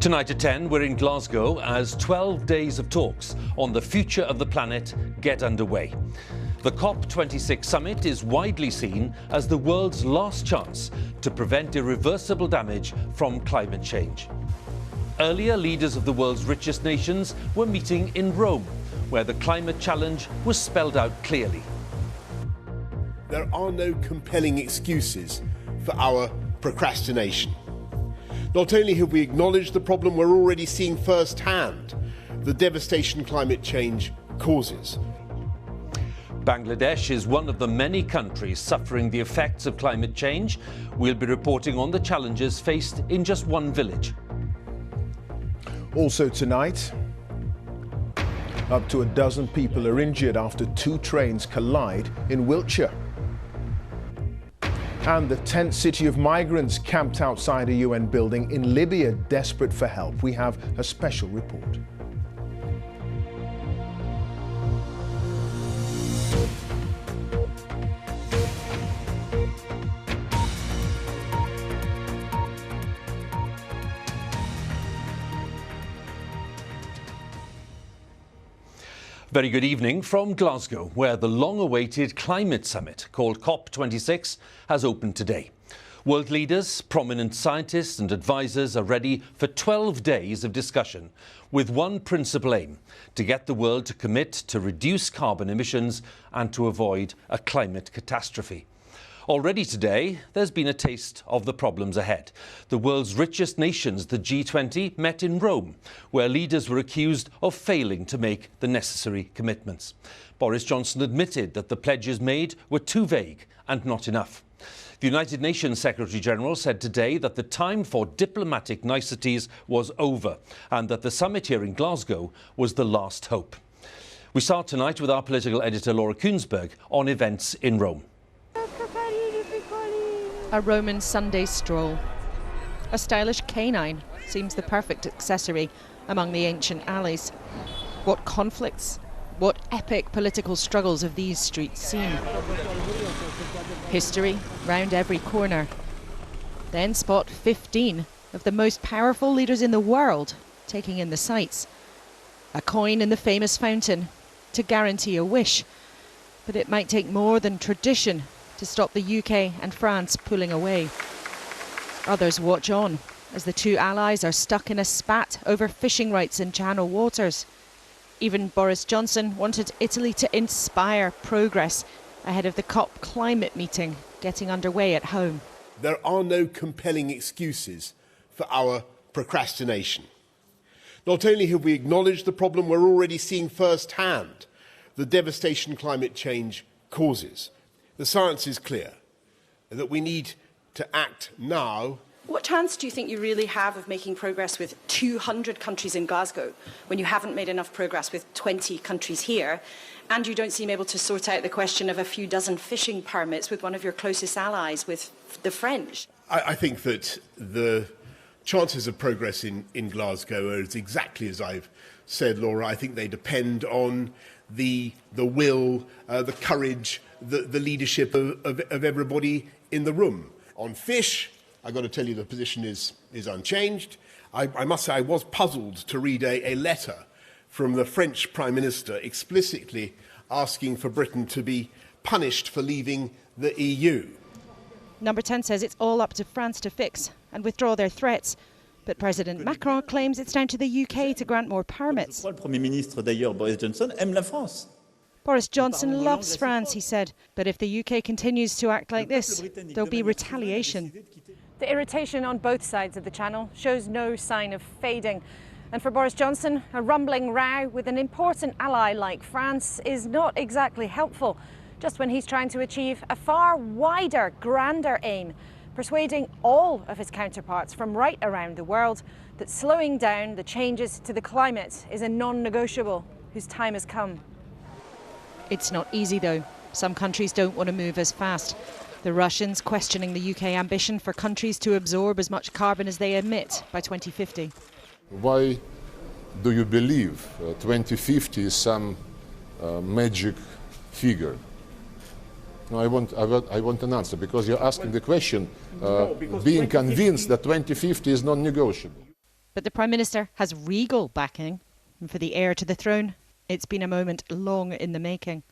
Tonight at 10, we're in Glasgow as 12 days of talks on the future of the planet get underway. The COP26 summit is widely seen as the world's last chance to prevent irreversible damage from climate change. Earlier, leaders of the world's richest nations were meeting in Rome, where the climate challenge was spelled out clearly. There are no compelling excuses for our procrastination. Not only have we acknowledged the problem, we're already seeing firsthand the devastation climate change causes. Bangladesh is one of the many countries suffering the effects of climate change. We'll be reporting on the challenges faced in just one village. Also tonight, up to a dozen people are injured after two trains collide in Wiltshire. And the tent city of migrants camped outside a UN building in Libya, desperate for help. We have a special report. Very good evening from Glasgow, where the long-awaited climate summit called COP26 has opened today. World leaders, prominent scientists and advisors are ready for 12 days of discussion with one principal aim: to get the world to commit to reduce carbon emissions and to avoid a climate catastrophe. Already today, there's been a taste of the problems ahead. The world's richest nations, the G20, met in Rome, where leaders were accused of failing to make the necessary commitments. Boris Johnson admitted that the pledges made were too vague and not enough. The United Nations Secretary-General said today that the time for diplomatic niceties was over and that the summit here in Glasgow was the last hope. We start tonight with our political editor Laura Kuensberg on events in Rome. A Roman Sunday stroll. A stylish canine seems the perfect accessory among the ancient alleys. What conflicts, what epic political struggles have these streets seen? History round every corner. Then spot 15 of the most powerful leaders in the world taking in the sights. A coin in the famous fountain to guarantee a wish. But it might take more than tradition to stop the UK and France pulling away. Others watch on as the two allies are stuck in a spat over fishing rights in Channel waters. Even Boris Johnson wanted Italy to inspire progress ahead of the COP climate meeting getting underway at home. There are no compelling excuses for our procrastination. Not only have we acknowledged the problem, we're already seeing firsthand the devastation climate change causes. The science is clear that we need to act now. What chance do you think you really have of making progress with 200 countries in Glasgow when you haven't made enough progress with 20 countries here, and you don't seem able to sort out the question of a few dozen fishing permits with one of your closest allies, with the French? I think that the chances of progress in Glasgow are exactly as I've said, Laura. I think they depend on the will, the courage, the leadership of everybody in the room. On fish, I've got to tell you the position is unchanged. I must say I was puzzled to read a letter from the French Prime Minister explicitly asking for Britain to be punished for leaving the EU. Number 10 says it's all up to France to fix and withdraw their threats. But President Macron claims it's down to the UK to grant more permits. Boris Johnson loves France, he said, but if the UK continues to act like this, there'll be retaliation. The irritation on both sides of the Channel shows no sign of fading. And for Boris Johnson, a rumbling row with an important ally like France is not exactly helpful, just when he's trying to achieve a far wider, grander aim, persuading all of his counterparts from right around the world that slowing down the changes to the climate is a non-negotiable whose time has come. It's not easy, though. Some countries don't want to move as fast. The Russians questioning the UK ambition for countries to absorb as much carbon as they emit by 2050. Why do you believe 2050 is some magic figure? No, I want an answer, because you're asking the question being convinced that 2050 is non-negotiable. But the Prime Minister has regal backing. And for the heir to the throne, it's been a moment long in the making.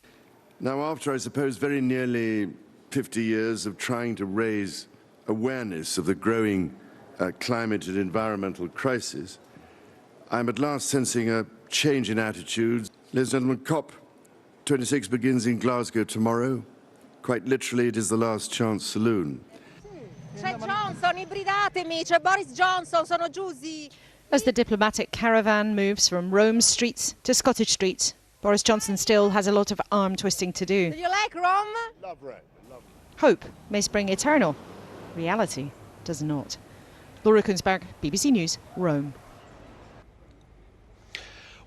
Now, after, I suppose, very nearly 50 years of trying to raise awareness of the growing climate and environmental crisis, I'm at last sensing a change in attitudes. Ladies and gentlemen, COP26 begins in Glasgow tomorrow. Quite literally, it is the last chance saloon. C'è Johnson, ibridatemi, c'è Boris Johnson, sono giusi. As the diplomatic caravan moves from Rome's streets to Scottish streets, Boris Johnson still has a lot of arm twisting to do. Do you like Rome? Love Rome. Hope may spring eternal. Reality does not. Laura Kunsberg, BBC News, Rome.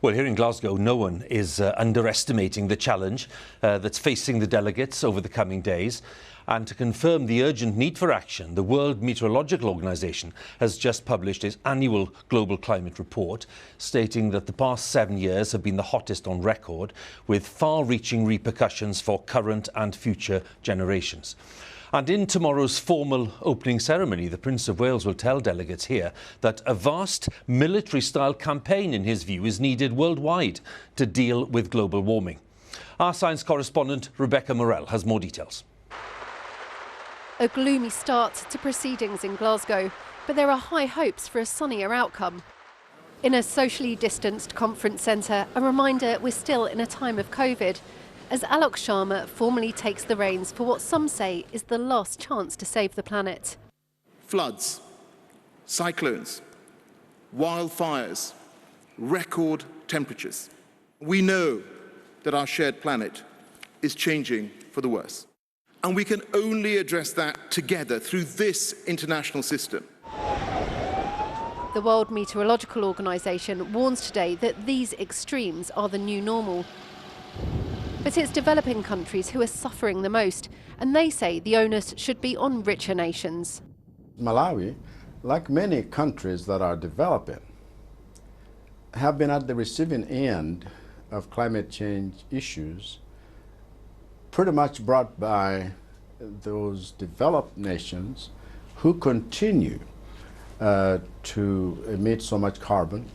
Well, here in Glasgow, no one is underestimating the challenge that's facing the delegates over the coming days. And to confirm the urgent need for action, the World Meteorological Organization has just published its annual global climate report, stating that the past 7 years have been the hottest on record, with far-reaching repercussions for current and future generations. And in tomorrow's formal opening ceremony, the Prince of Wales will tell delegates here that a vast military-style campaign, in his view, is needed worldwide to deal with global warming. Our science correspondent, Rebecca Morell, has more details. A gloomy start to proceedings in Glasgow, but there are high hopes for a sunnier outcome. In a socially distanced conference centre, a reminder we're still in a time of COVID, as Alok Sharma formally takes the reins for what some say is the last chance to save the planet. Floods, cyclones, wildfires, record temperatures. We know that our shared planet is changing for the worse. And we can only address that together through this international system. The World Meteorological Organization warns today that these extremes are the new normal. But it's developing countries who are suffering the most, and they say the onus should be on richer nations. Malawi, like many countries that are developing, have been at the receiving end of climate change issues, pretty much brought by those developed nations who continue to emit so much carbon.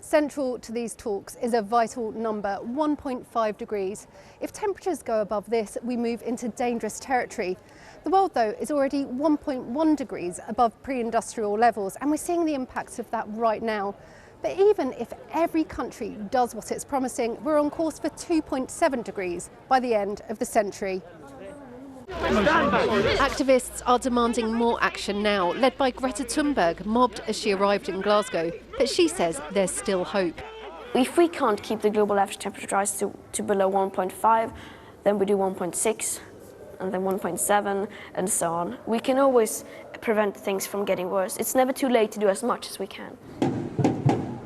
Central to these talks is a vital number, 1.5 degrees. If temperatures go above this, we move into dangerous territory. The world, though, is already 1.1 degrees above pre-industrial levels, and we're seeing the impacts of that right now. But even if every country does what it's promising, we're on course for 2.7 degrees by the end of the century. Activists are demanding more action now, led by Greta Thunberg, mobbed as she arrived in Glasgow. But she says there's still hope. If we can't keep the global average temperature rise to below 1.5, then we do 1.6 and then 1.7 and so on. We can always prevent things from getting worse. It's never too late to do as much as we can.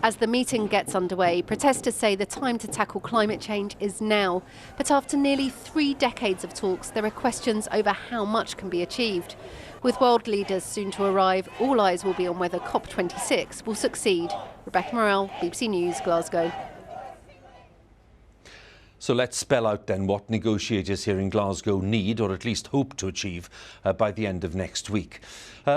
As the meeting gets underway, protesters say the time to tackle climate change is now. But after nearly 3 decades of talks, there are questions over how much can be achieved. With world leaders soon to arrive, all eyes will be on whether COP26 will succeed. Rebecca Morell, BBC News, Glasgow. So let's spell out then what negotiators here in Glasgow need, or at least hope to achieve, by the end of next week.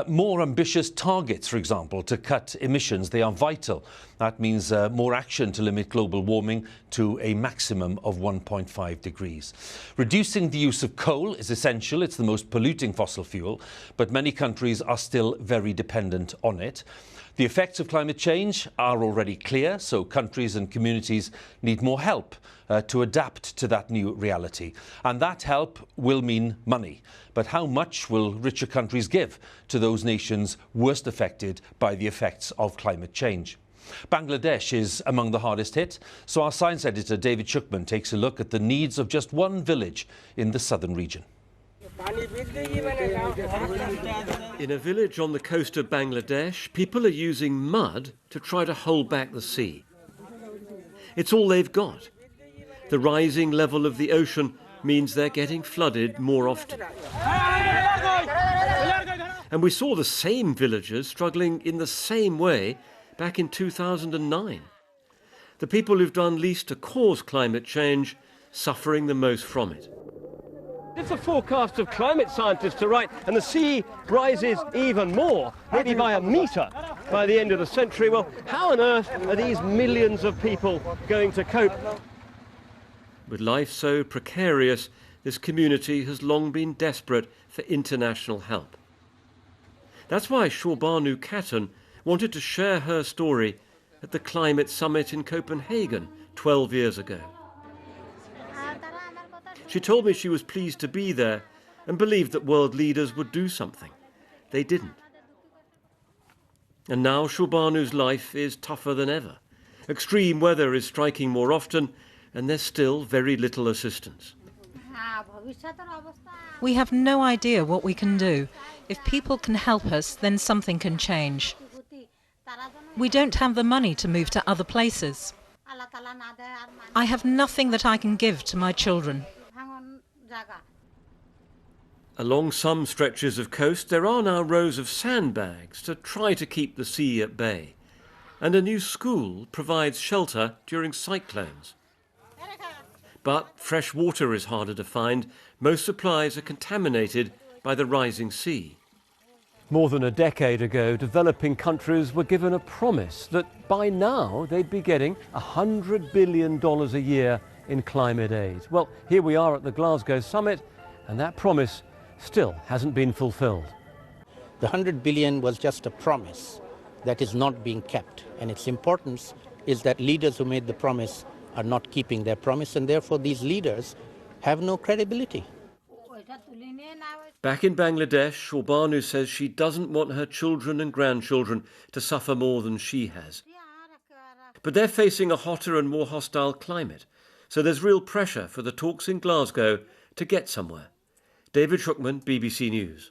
More ambitious targets, for example, to cut emissions. They are vital. That means more action to limit global warming to a maximum of 1.5 degrees. Reducing the use of coal is essential. It's the most polluting fossil fuel, but many countries are still very dependent on it. The effects of climate change are already clear, so countries and communities need more help to adapt to that new reality. And that help will mean money. But how much will richer countries give to those nations worst affected by the effects of climate change? Bangladesh is among the hardest hit, so our science editor David Shukman takes a look at the needs of just one village in the southern region. In a village on the coast of Bangladesh, people are using mud to try to hold back the sea. It's all they've got. The rising level of the ocean means they're getting flooded more often. And we saw the same villagers struggling in the same way back in 2009. The people who've done least to cause climate change suffering the most from it. It's a forecast of climate scientists to write, and the sea rises even more, maybe by a metre. by the end of the century. Well, how on earth are these millions of people going to cope? With life so precarious, this community has long been desperate for international help. That's why Shorbanu Khatun wanted to share her story at the climate summit in Copenhagen 12 years ago. She told me she was pleased to be there and believed that world leaders would do something. They didn't. And now Shorbanu's life is tougher than ever. Extreme weather is striking more often, and there's still very little assistance. We have no idea what we can do. If people can help us, then something can change. We don't have the money to move to other places. I have nothing that I can give to my children. Along some stretches of coast, there are now rows of sandbags to try to keep the sea at bay. And a new school provides shelter during cyclones. But fresh water is harder to find. Most supplies are contaminated by the rising sea. More than a decade ago, developing countries were given a promise that by now they'd be getting $100 billion a year in climate aid. Well, here we are at the Glasgow summit, and that promise still hasn't been fulfilled. The 100 billion was just a promise that is not being kept, and its importance is that leaders who made the promise are not keeping their promise, and therefore these leaders have no credibility. Back in Bangladesh, Shorbanu says she doesn't want her children and grandchildren to suffer more than she has. But they're facing a hotter and more hostile climate, so there's real pressure for the talks in Glasgow to get somewhere. David Schuckman, BBC News.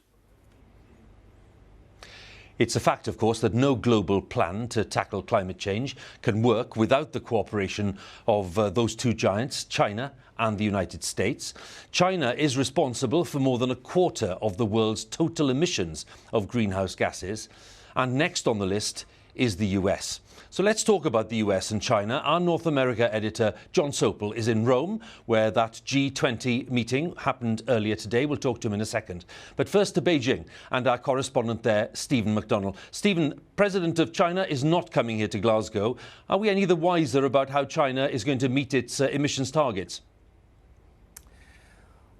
It's a fact, of course, that no global plan to tackle climate change can work without the cooperation of those two giants, China and the United States. China is responsible for more than a quarter of the world's total emissions of greenhouse gases. And next on the list is the US. So let's talk about the US and China. Our North America editor, John Sopel, is in Rome, where that G20 meeting happened earlier today. We'll talk to him in a second. But first to Beijing and our correspondent there, Stephen McDonnell. Stephen, President of China is not coming here to Glasgow. Are we any the wiser about how China is going to meet its emissions targets?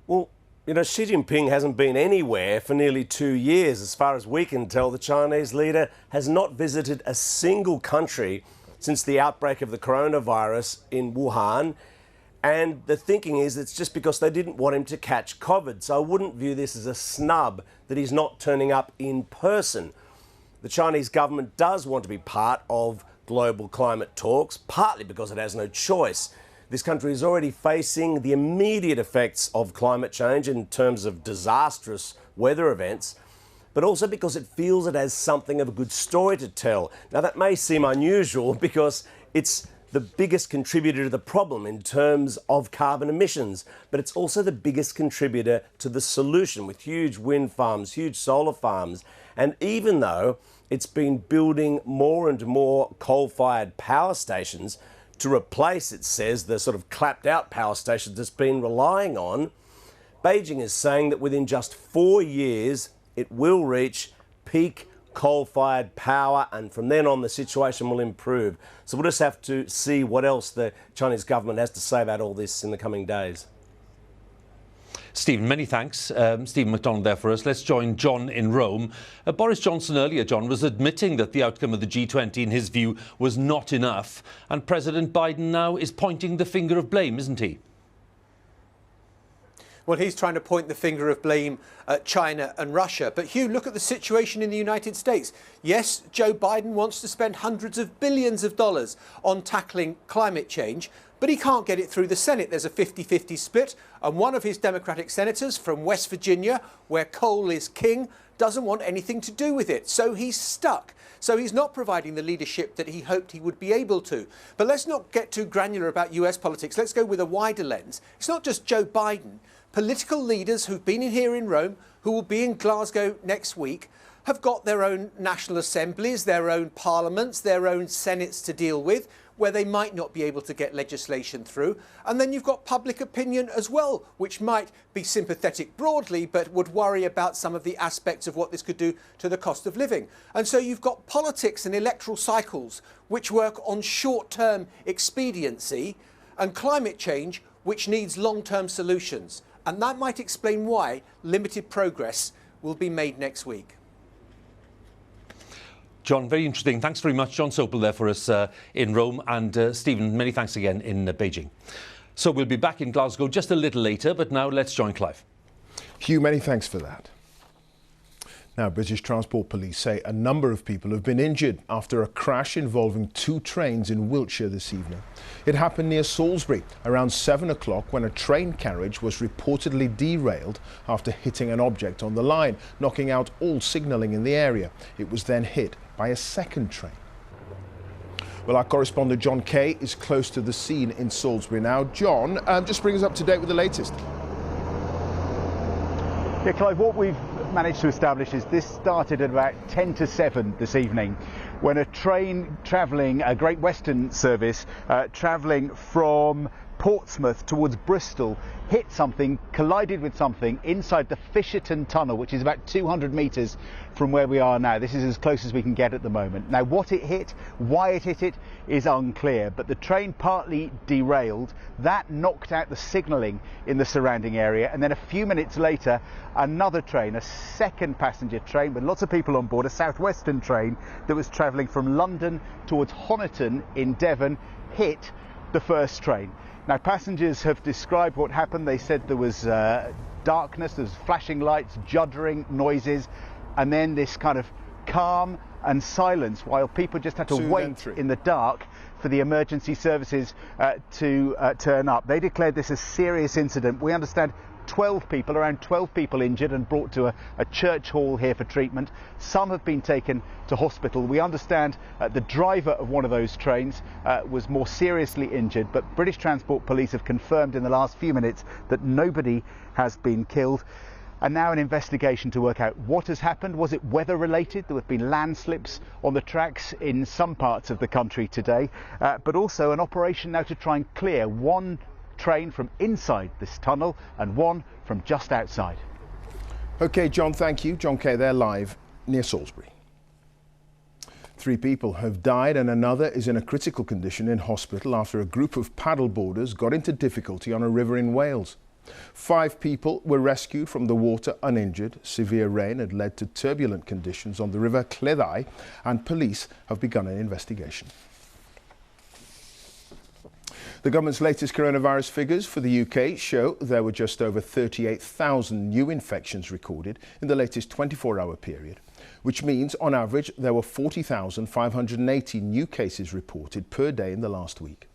Well, you know, Xi Jinping hasn't been anywhere for nearly 2 years. As far as we can tell, the Chinese leader has not visited a single country since the outbreak of the coronavirus in Wuhan. And the thinking is it's just because they didn't want him to catch COVID. So I wouldn't view this as a snub that he's not turning up in person. The Chinese government does want to be part of global climate talks, partly because it has no choice. This country is already facing the immediate effects of climate change in terms of disastrous weather events, but also because it feels it has something of a good story to tell. Now, that may seem unusual because it's the biggest contributor to the problem in terms of carbon emissions, but it's also the biggest contributor to the solution with huge wind farms, huge solar farms. And even though it's been building more and more coal-fired power stations, to replace, it says, the sort of clapped out power stations it's been relying on, Beijing is saying that within just 4 years it will reach peak coal-fired power, and from then on the situation will improve. So we'll just have to see what else the Chinese government has to say about all this in the coming days. Stephen, many thanks. Stephen McDonald there for us. Let's join John in Rome. Boris Johnson earlier, John, was admitting that the outcome of the G20, in his view, was not enough. And President Biden now is pointing the finger of blame, isn't he? Well, he's trying to point the finger of blame at China and Russia. But Hugh, look at the situation in the United States. Yes, Joe Biden wants to spend hundreds of billions of dollars on tackling climate change, but he can't get it through the Senate. There's a 50-50 split, and one of his Democratic senators from West Virginia, where coal is king, doesn't want anything to do with it. So he's stuck. So he's not providing the leadership that he hoped he would be able to. But let's not get too granular about US politics. Let's go with a wider lens. It's not just Joe Biden. Political leaders who've been in here in Rome, who will be in Glasgow next week, have got their own national assemblies, their own parliaments, their own senates to deal with, where they might not be able to get legislation through. And then you've got public opinion as well, which might be sympathetic broadly, but would worry about some of the aspects of what this could do to the cost of living. And so you've got politics and electoral cycles which work on short-term expediency, and climate change which needs long-term solutions. And that might explain why limited progress will be made next week. John, very interesting. Thanks very much. John Sopel there for us in Rome, and Stephen, many thanks again in Beijing. So we'll be back in Glasgow just a little later, but now let's join Clive. Hugh, many thanks for that. Now, British Transport Police say a number of people have been injured after a crash involving 2 trains in Wiltshire this evening. It happened near Salisbury around 7 o'clock when a train carriage was reportedly derailed after hitting an object on the line, knocking out all signalling in the area. It was then hit by a second train. Well, our correspondent John Kay is close to the scene in Salisbury now. John, just bring us up to date with the latest. Yeah, Clive, what we've managed to establish is this started at about 10 to 7 this evening when a train travelling, a Great Western service, travelling from Portsmouth towards Bristol, hit something, collided with something inside the Fisherton Tunnel, which is about 200 metres from where we are now. This is as close as we can get at the moment. Now, what it hit, why it hit it, is unclear, but the train partly derailed. That knocked out the signalling in the surrounding area, and then a few minutes later, another train, a second passenger train with lots of people on board, a southwestern train that was travelling from London towards Honiton in Devon, hit the first train. Now, passengers have described what happened. They said there was darkness, there was flashing lights, juddering noises, and then this kind of calm and silence while people just had to wait in the dark for the emergency services to turn up. They declared this a serious incident. We understand 12 people, around 12 people injured and brought to a church hall here for treatment. Some have been taken to hospital. We understand the driver of one of those trains was more seriously injured, but British Transport Police have confirmed in the last few minutes that nobody has been killed. And now an investigation to work out what has happened. Was it weather related? There have been landslips on the tracks in some parts of the country today, but also an operation now to try and clear one train from inside this tunnel and one from just outside. OK, John, thank you. John Kay there live near Salisbury. 3 people have died and another is in a critical condition in hospital after a group of paddleboarders got into difficulty on a river in Wales. 5 people were rescued from the water uninjured. Severe rain had led to turbulent conditions on the river Clyde, and police have begun an investigation. The government's latest coronavirus figures for the UK show there were just over 38,000 new infections recorded in the latest 24-hour period, which means on average there were 40,580 new cases reported per day in the last week.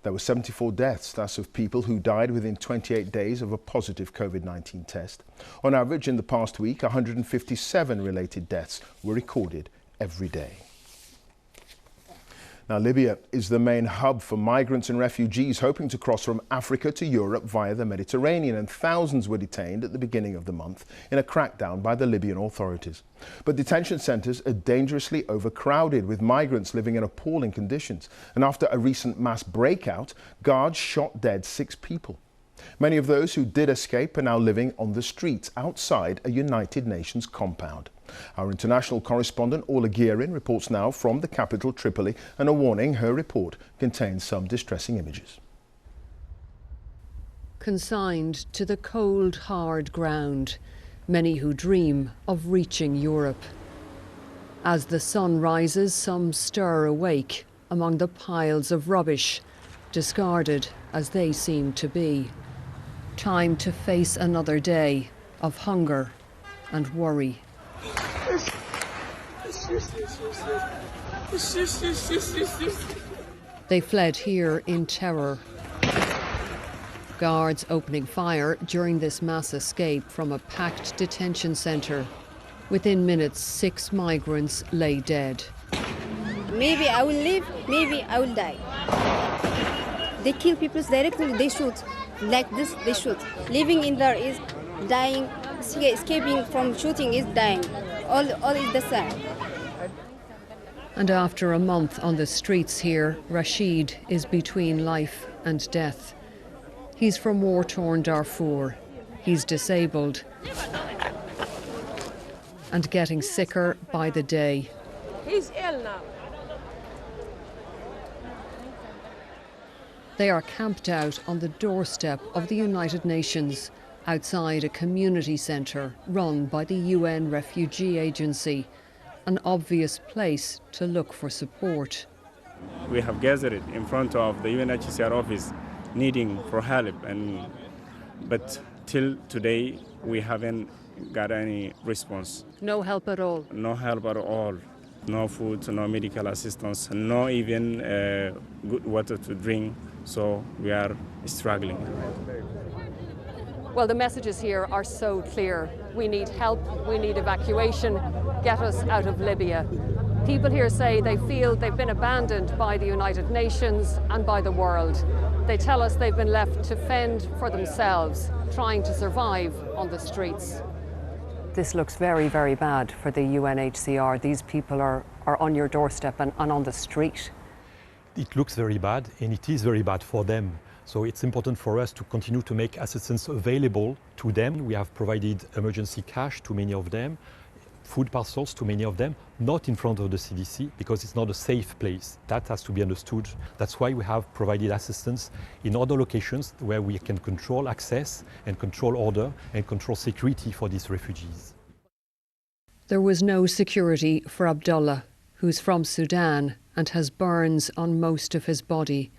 There were 74 deaths, that's of people who died within 28 days of a positive COVID-19 test. On average, in the past week, 157 related deaths were recorded every day. Now, Libya is the main hub for migrants and refugees hoping to cross from Africa to Europe via the Mediterranean, and thousands were detained at the beginning of the month in a crackdown by the Libyan authorities. But detention centres are dangerously overcrowded, with migrants living in appalling conditions. And after a recent mass breakout, guards shot dead 6 people. Many of those who did escape are now living on the streets outside a United Nations compound. Our international correspondent Orla Guerin reports now from the capital Tripoli, and a warning: her report contains some distressing images. Consigned to the cold, hard ground, many who dream of reaching Europe. As the sun rises, some stir awake among the piles of rubbish, discarded as they seem to be. Time to face another day of hunger and worry. They fled here in terror. Guards opening fire during this mass escape from a packed detention centre. Within minutes, 6 migrants lay dead. Maybe I will live, maybe I will die. They kill people directly, they shoot. Like this, they shoot. Living in there is dying, escaping from shooting is dying. All is the same. And after a month on the streets here, Rashid is between life and death. He's from war-torn Darfur. He's disabled and getting sicker by the day. He's ill now. They are camped out on the doorstep of the United Nations, outside a community centre run by the UN Refugee Agency, an obvious place to look for support. We have gathered in front of the UNHCR office needing for help, but till today we haven't got any response. No help at all? No help at all. No food, no medical assistance, no even good water to drink, so we are struggling. Well, the messages here are so clear. We need help, we need evacuation, get us out of Libya. People here say they feel they've been abandoned by the United Nations and by the world. They tell us they've been left to fend for themselves, trying to survive on the streets. This looks very, very bad for the UNHCR. These people are on your doorstep and on the street. It looks very bad, and it is very bad for them. So it's important for us to continue to make assistance available to them. We have provided emergency cash to many of them, food parcels to many of them, not in front of the CDC, because it's not a safe place. That has to be understood. That's why we have provided assistance in other locations where we can control access and control order and control security for these refugees. There was no security for Abdullah, who's from Sudan and has burns on most of his body.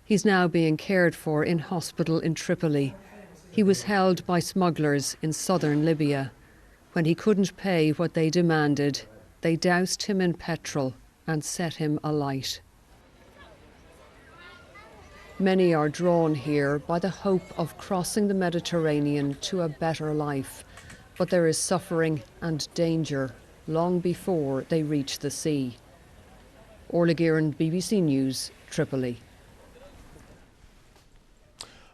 He's now being cared for in hospital in Tripoli. He was held by smugglers in southern Libya. When he couldn't pay what they demanded, they doused him in petrol and set him alight. Many are drawn here by the hope of crossing the Mediterranean to a better life, but there is suffering and danger long before they reach the sea. Orla Guerin, BBC News, Tripoli.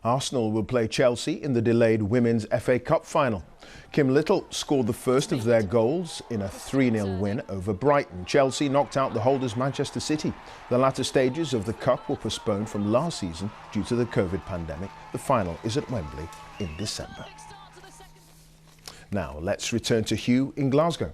Arsenal will play Chelsea in the delayed Women's FA Cup final. Kim Little scored the first of their goals in a 3-0 win over Brighton. Chelsea knocked out the holders Manchester City. The latter stages of the Cup were postponed from last season due to the COVID pandemic. The final is at Wembley in December. Now let's return to Hugh in Glasgow.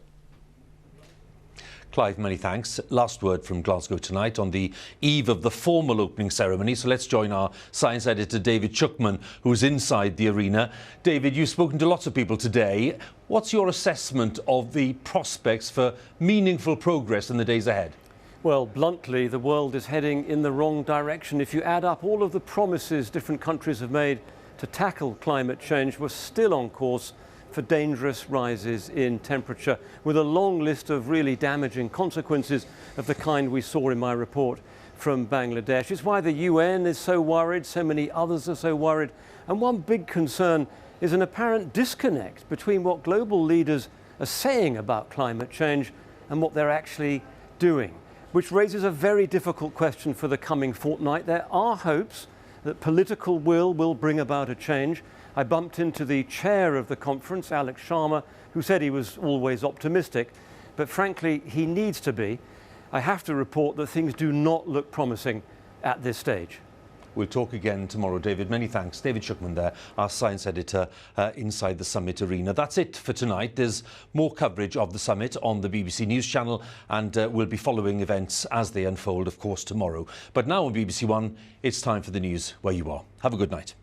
Clive, many thanks. Last word from Glasgow tonight on the eve of the formal opening ceremony. So let's join our science editor, David Schuckman, who's inside the arena. David, you've spoken to lots of people today. What's your assessment of the prospects for meaningful progress in the days ahead? Well, bluntly, the world is heading in the wrong direction. If you add up all of the promises different countries have made to tackle climate change, we're still on course for dangerous rises in temperature, with a long list of really damaging consequences of the kind we saw in my report from Bangladesh. It's why the UN is so worried, so many others are so worried, and one big concern is an apparent disconnect between what global leaders are saying about climate change and what they're actually doing, which raises a very difficult question for the coming fortnight. There are hopes that political will bring about a change. I bumped into the chair of the conference, Alex Sharma, who said he was always optimistic, but frankly, he needs to be. I have to report that things do not look promising at this stage. We'll talk again tomorrow, David. Many thanks. David Schuckman there, our science editor inside the summit arena. That's it for tonight. There's more coverage of the summit on the BBC News channel, and we'll be following events as they unfold, of course, tomorrow. But now on BBC One, it's time for the news where you are. Have a good night.